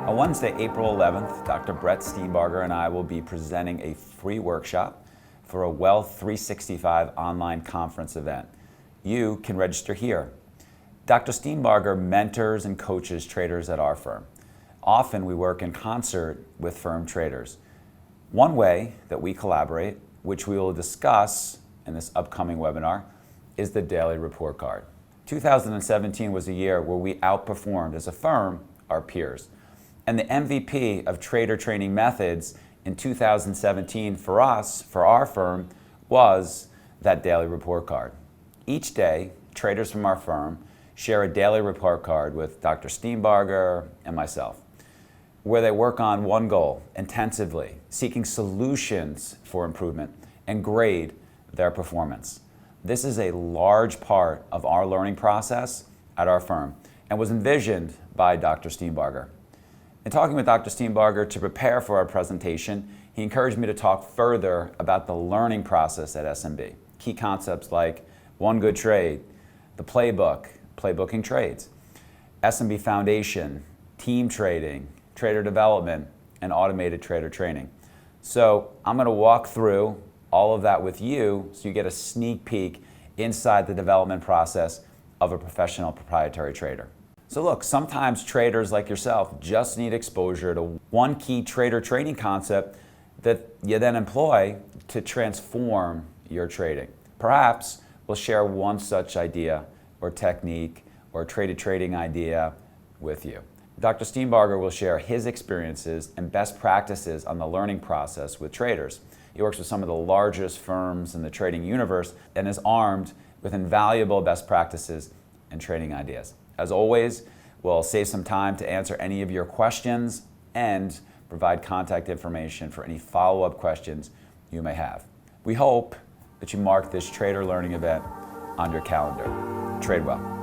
On Wednesday, April 11th, Dr. Steenbarger and I will be presenting a free workshop for a Wealth 365 online conference event. You can register here. Dr. Steenbarger mentors and coaches traders at our firm. Often we work in concert with firm traders. One way that we collaborate, which we will discuss in this upcoming webinar, is the daily report card. 2017 was a year where we outperformed as a firm our peers. And the MVP of trader training methods in 2017 for us, for our firm, was that daily report card. Each day, traders from our firm share a daily report card with Dr. Steenbarger and myself, where they work on one goal intensively, seeking solutions for improvement and grade their performance. This is a large part of our learning process at our firm and was envisioned by Dr. Steenbarger. In talking with Dr. Steenbarger to prepare for our presentation, he encouraged me to talk further about the learning process at SMB. Key concepts like one good trade, the playbook, playbooking trades, SMB foundation, team trading, trader development, and automated trader training. So I'm going to walk through all of that with you so you get a sneak peek inside the development process of a professional proprietary trader. So look, sometimes traders like yourself just need exposure to one key trader training concept that you then employ to transform your trading. Perhaps we'll share one such idea or technique or traded trading idea with you. Dr. Steenbarger will share his experiences and best practices on the learning process with traders. He works with some of the largest firms in the trading universe and is armed with invaluable best practices and trading ideas. As always, we'll save some time to answer any of your questions and provide contact information for any follow-up questions you may have. We hope that you mark this trader learning event on your calendar. Trade well.